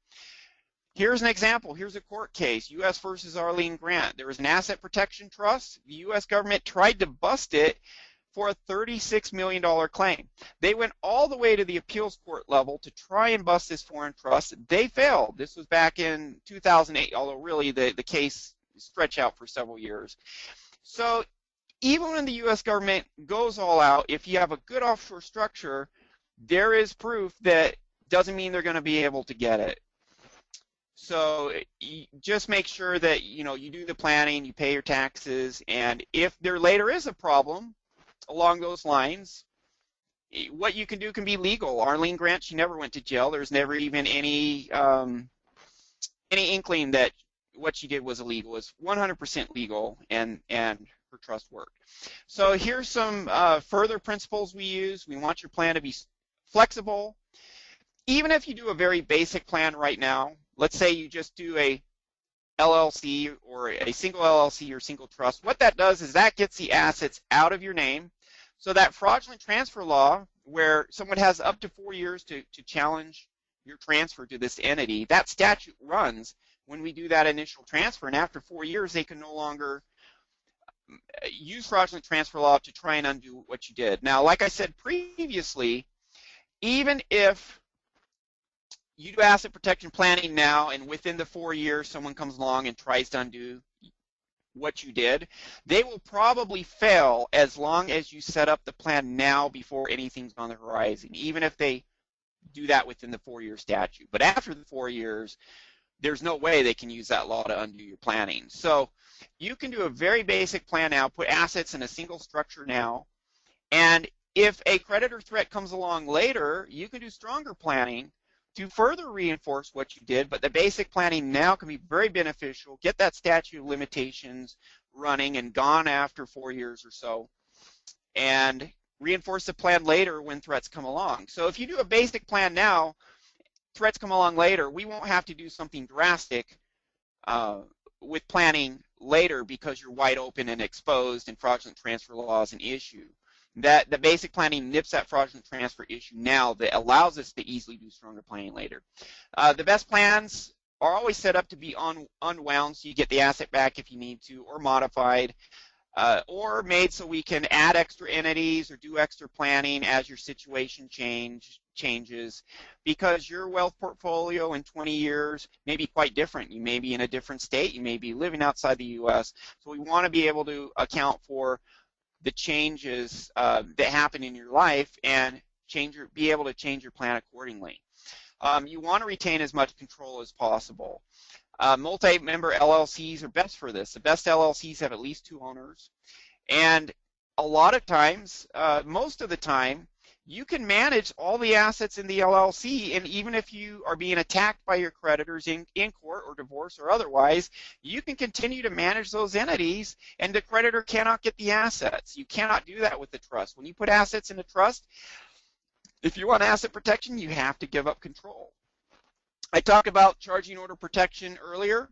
Here's an example. Here's a court case, U.S. versus Arlene Grant. There was an asset protection trust. The U.S. government tried to bust it for a $36 million claim. They went all the way to the appeals court level to try and bust this foreign trust. They failed. This was back in 2008, although really the case stretched out for several years. So even when the U.S. government goes all out, if you have a good offshore structure, there is proof that doesn't mean they're going to be able to get it. So just make sure that you do the planning, you pay your taxes, and if there later is a problem along those lines, what you can do can be legal. Arlene Grant, she never went to jail. There's never even any inkling that what she did was illegal. It's 100% legal, and her trust worked. So here's some further principles we use. We want your plan to be flexible. Even if you do a very basic plan right now, let's say you just do a LLC or a single LLC or single trust, what that does is that gets the assets out of your name. So that fraudulent transfer law, where someone has up to 4 years to challenge your transfer to this entity, that statute runs when we do that initial transfer, and after 4 years, they can no longer use fraudulent transfer law to try and undo what you did. Now, like I said previously, even if you do asset protection planning now and within the 4 years someone comes along and tries to undo what you did, they will probably fail as long as you set up the plan now before anything's on the horizon, even if they do that within the 4-year statute. But after the 4 years, there's no way they can use that law to undo your planning. So you can do a very basic plan now, put assets in a single structure now, and if a creditor threat comes along later, you can do stronger planning to further reinforce what you did, but the basic planning now can be very beneficial. Get that statute of limitations running and gone after 4 years or so, and reinforce the plan later when threats come along. So if you do a basic plan now, threats come along later, we won't have to do something drastic with planning later because you're wide open and exposed and fraudulent transfer law is an issue. That the basic planning nips that fraudulent transfer issue now that allows us to easily do stronger planning later. The best plans are always set up to be unwound so you get the asset back if you need to, or modified, or made so we can add extra entities or do extra planning as your situation changes, because your wealth portfolio in 20 years may be quite different. You may be in a different state, you may be living outside the U.S., so we want to be able to account for the changes that happen in your life and be able to change your plan accordingly. You want to retain as much control as possible. Multi-member LLCs are best for this. The best LLCs have at least 2 owners, and a lot of times, most of the time, you can manage all the assets in the LLC, and even if you are being attacked by your creditors in court or divorce or otherwise, you can continue to manage those entities, and the creditor cannot get the assets. You cannot do that with the trust. When you put assets in a trust, if you want asset protection, you have to give up control. I talked about charging order protection earlier.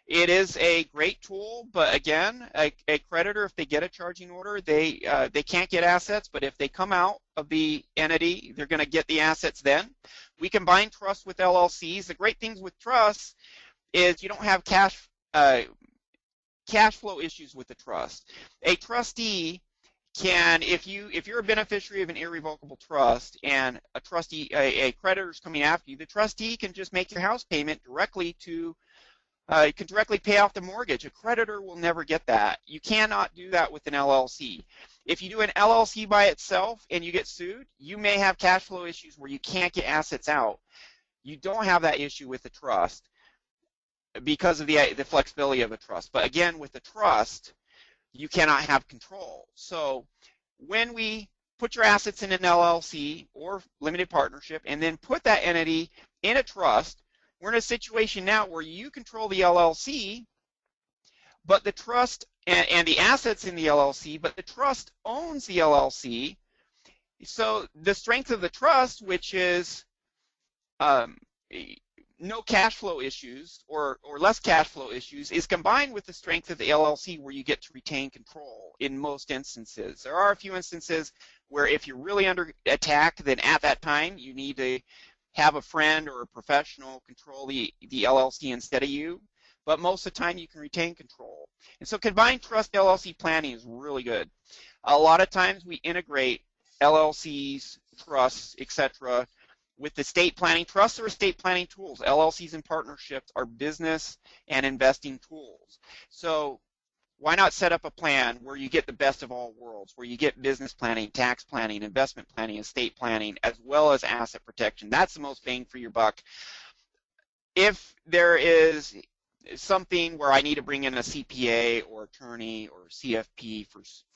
It is a great tool, but again, a creditor, if they get a charging order, they can't get assets, but if they come out of the entity, they're going to get the assets then. We combine trust with LLCs. The great things with trusts is you don't have cash flow issues with the trust. A trustee if you're a beneficiary of an irrevocable trust and a trustee, a creditor's coming after you, the trustee can just make your house payment directly to, you can directly pay off the mortgage. A creditor will never get that. You cannot do that with an LLC. If you do an LLC by itself and you get sued, you may have cash flow issues where you can't get assets out. You don't have that issue with the trust because of the flexibility of a trust. But again, with the trust, you cannot have control. So when we put your assets in an LLC or limited partnership and then put that entity in a trust, we're in a situation now where you control the LLC, but the trust and the assets in the LLC, but the trust owns the LLC. So the strength of the trust, which is no cash flow issues or less cash flow issues, is combined with the strength of the LLC where you get to retain control in most instances. There are a few instances where if you're really under attack, then at that time you need to have a friend or a professional control the LLC instead of you, but most of the time you can retain control. And so combined trust LLC planning is really good. A lot of times we integrate LLCs, trusts, etc., with estate planning. Trusts are estate planning tools. LLCs and partnerships are business and investing tools. So why not set up a plan where you get the best of all worlds, where you get business planning, tax planning, investment planning, estate planning, as well as asset protection? That's the most bang for your buck. If there is something where I need to bring in a CPA or attorney or CFP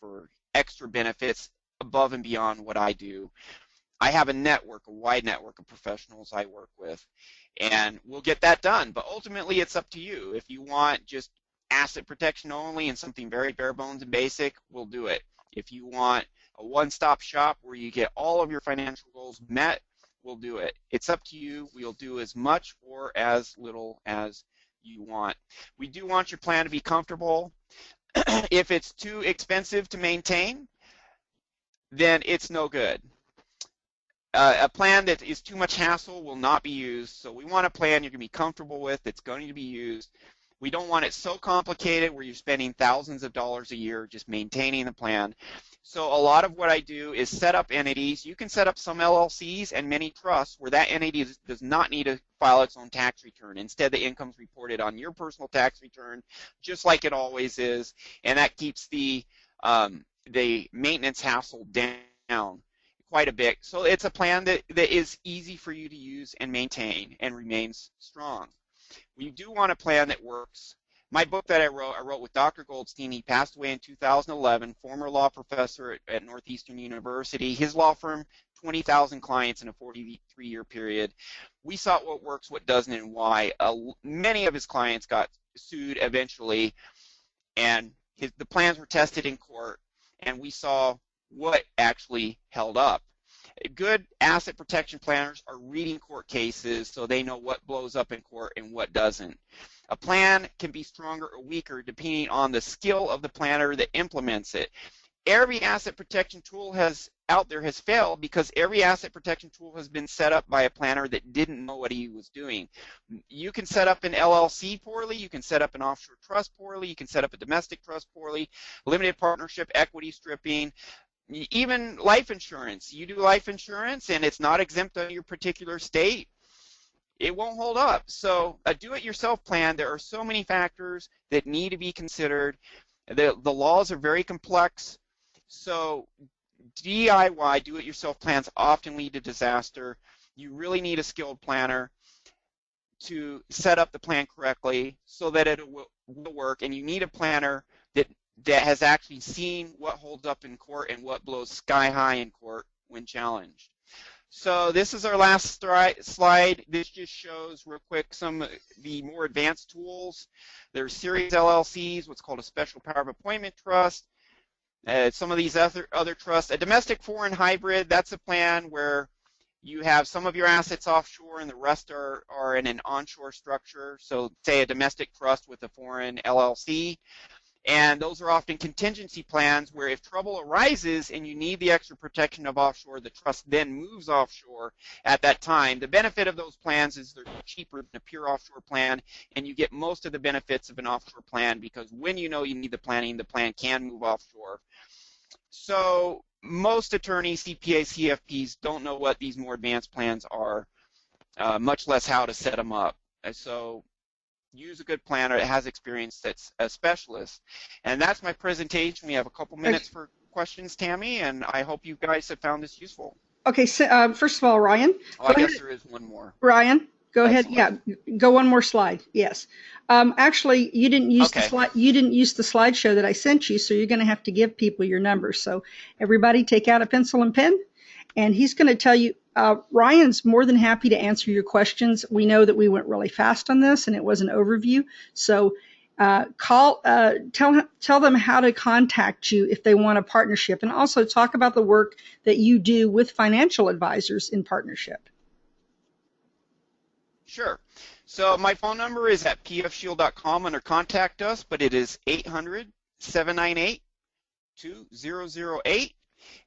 for extra benefits above and beyond what I do, I have a wide network of professionals I work with, and we'll get that done. But ultimately, it's up to you. If you want just asset protection only and something very bare bones and basic, we'll do it. If you want a one-stop shop where you get all of your financial goals met, we'll do it. It's up to you. We'll do as much or as little as you want. We do want your plan to be comfortable. If it's too expensive to maintain, then it's no good. A plan that is too much hassle will not be used. So we want a plan you're going to be comfortable with, that's going to be used. We don't want it so complicated where you're spending thousands of dollars a year just maintaining the plan. So a lot of what I do is set up entities. You can set up some LLCs and many trusts where that entity does not need to file its own tax return. Instead, the income's reported on your personal tax return, just like it always is, and that keeps the maintenance hassle down quite a bit. So it's a plan that is easy for you to use and maintain and remains strong. We do want a plan that works. My book that I wrote with Dr. Goldstein. He passed away in 2011, former law professor at Northeastern University. His law firm, 20,000 clients in a 43-year period. We saw what works, what doesn't, and why. Many of his clients got sued eventually, and the plans were tested in court, and we saw what actually held up. Good asset protection planners are reading court cases so they know what blows up in court and what doesn't. A plan can be stronger or weaker depending on the skill of the planner that implements it. Every asset protection tool out there has failed because every asset protection tool has been set up by a planner that didn't know what he was doing. You can set up an LLC poorly, you can set up an offshore trust poorly, you can set up a domestic trust poorly, limited partnership, equity stripping, even life insurance. You do life insurance and it's not exempt on your particular state, it won't hold up. So a do-it-yourself plan, there are so many factors that need to be considered. The laws are very complex, so DIY, do-it-yourself plans often lead to disaster. You really need a skilled planner to set up the plan correctly so that it will work, and you need a planner that has actually seen what holds up in court and what blows sky high in court when challenged. So this is our last slide. This just shows real quick some of the more advanced tools. There's series LLCs, what's called a special power of appointment trust. Some of these other trusts. A domestic foreign hybrid, that's a plan where you have some of your assets offshore and the rest are in an onshore structure. So say a domestic trust with a foreign LLC. And those are often contingency plans where if trouble arises and you need the extra protection of offshore, the trust then moves offshore at that time. The benefit of those plans is they're cheaper than a pure offshore plan, and you get most of the benefits of an offshore plan because when you know you need the planning, the plan can move offshore. So most attorneys, CPAs, CFPs don't know what these more advanced plans are, much less how to set them up. And so use a good planner that has experience, that's a specialist. And that's my presentation. We have a couple minutes for questions, Tammy, and I hope you guys have found this useful. Okay, so first of all, Ryan. Oh, I guess there is one more. Ryan, go ahead. Excellent. Yeah, go one more slide. Yes. Actually, you didn't use the slide. You didn't use the slideshow that I sent you, so you're going to have to give people your numbers. So everybody, take out a pencil and pen, and he's going to tell you. Ryan's more than happy to answer your questions. We know that we went really fast on this, and it was an overview. So tell them how to contact you if they want a partnership, and also talk about the work that you do with financial advisors in partnership. Sure. So my phone number is at pfshield.com under contact us, but it is 800-798-2008.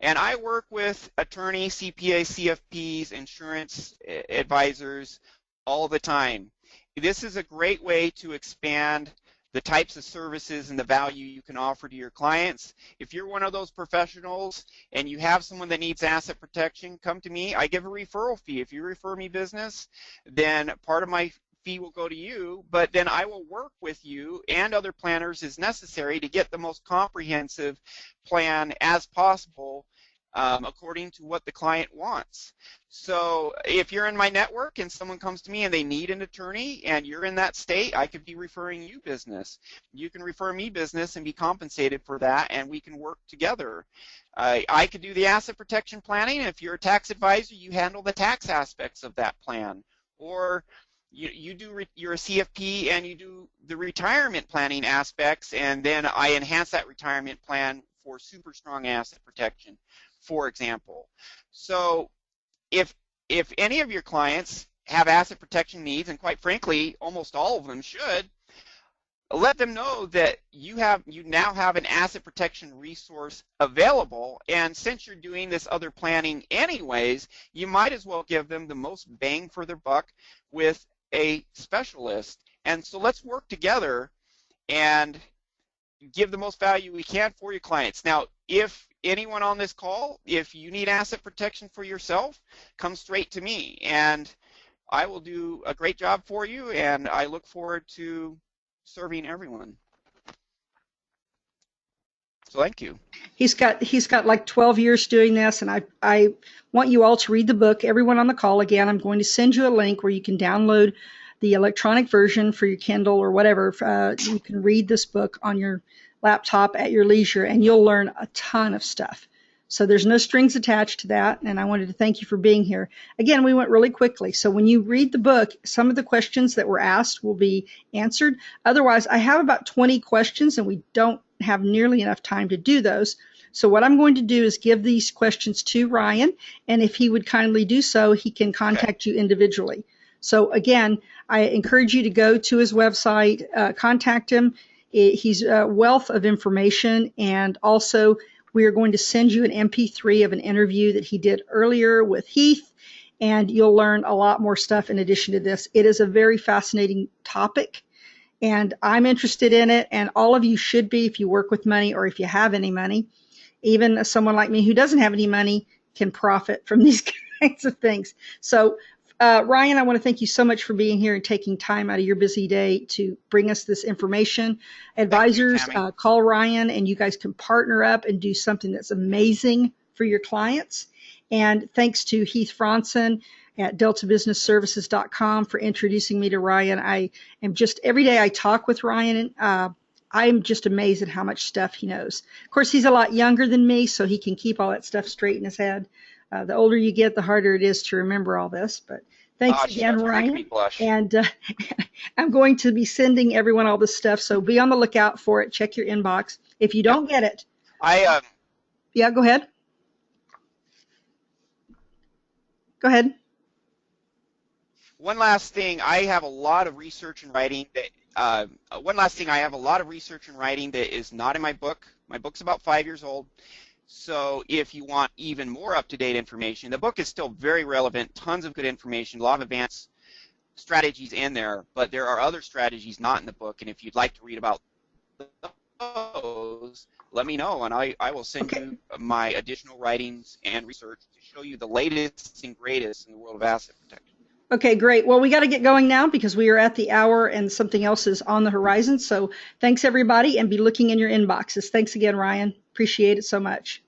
And I work with attorneys, CPAs, CFPs, insurance advisors all the time. This is a great way to expand the types of services and the value you can offer to your clients. If you're one of those professionals and you have someone that needs asset protection, come to me. I give a referral fee. If you refer me business, then part of my fee will go to you, but then I will work with you and other planners as necessary to get the most comprehensive plan as possible according to what the client wants. So if you're in my network and someone comes to me and they need an attorney and you're in that state, I could be referring you business. You can refer me business and be compensated for that, and we can work together. I could do the asset protection planning. If you're a tax advisor, you handle the tax aspects of that plan. Or you're a CFP and you do the retirement planning aspects, and then I enhance that retirement plan for super strong asset protection, for example. So if any of your clients have asset protection needs, and quite frankly, almost all of them should, let them know that you now have an asset protection resource available, and since you're doing this other planning anyways, you might as well give them the most bang for their buck with a specialist. And so let's work together and give the most value we can for your clients. Now, if anyone on this call, if you need asset protection for yourself, come straight to me and I will do a great job for you, and I look forward to serving everyone. So thank you. He's got like 12 years doing this, and I want you all to read the book. Everyone on the call, again, I'm going to send you a link where you can download the electronic version for your Kindle or whatever. You can read this book on your laptop at your leisure, and you'll learn a ton of stuff. So there's no strings attached to that, and I wanted to thank you for being here. Again, we went really quickly, so when you read the book, some of the questions that were asked will be answered. Otherwise, I have about 20 questions, and we don't have nearly enough time to do those. So what I'm going to do is give these questions to Ryan, and if he would kindly do so, he can contact you individually. So again, I encourage you to go to his website, contact him. He's a wealth of information, and also we are going to send you an MP3 of an interview that he did earlier with Heath, and you'll learn a lot more stuff in addition to this. It is a very fascinating topic, and I'm interested in it, and all of you should be if you work with money or if you have any money. Even someone like me who doesn't have any money can profit from these kinds of things. So Ryan, I want to thank you so much for being here and taking time out of your busy day to bring us this information. Advisors, call Ryan, and you guys can partner up and do something that's amazing for your clients. And thanks to Heath Franson at deltabusinessservices.com for introducing me to Ryan. I am just, every day I talk with Ryan, I'm just amazed at how much stuff he knows. Of course, he's a lot younger than me, so he can keep all that stuff straight in his head. The older you get, the harder it is to remember all this. But thanks again, Ryan. And I'm going to be sending everyone all this stuff, so be on the lookout for it. Check your inbox. If you don't get it, yeah, go ahead. Go ahead. One last thing, I have a lot of research and writing that. I have a lot of research and writing that is not in my book. My book's about 5 years old. So if you want even more up-to-date information, the book is still very relevant, tons of good information, a lot of advanced strategies in there, but there are other strategies not in the book, and if you'd like to read about those, those, let me know, and I will send Okay. you my additional writings and research to show you the latest and greatest in the world of asset protection. Okay, great. Well, we got to get going now because we are at the hour and something else is on the horizon. So thanks, everybody, and be looking in your inboxes. Thanks again, Ryan. Appreciate it so much.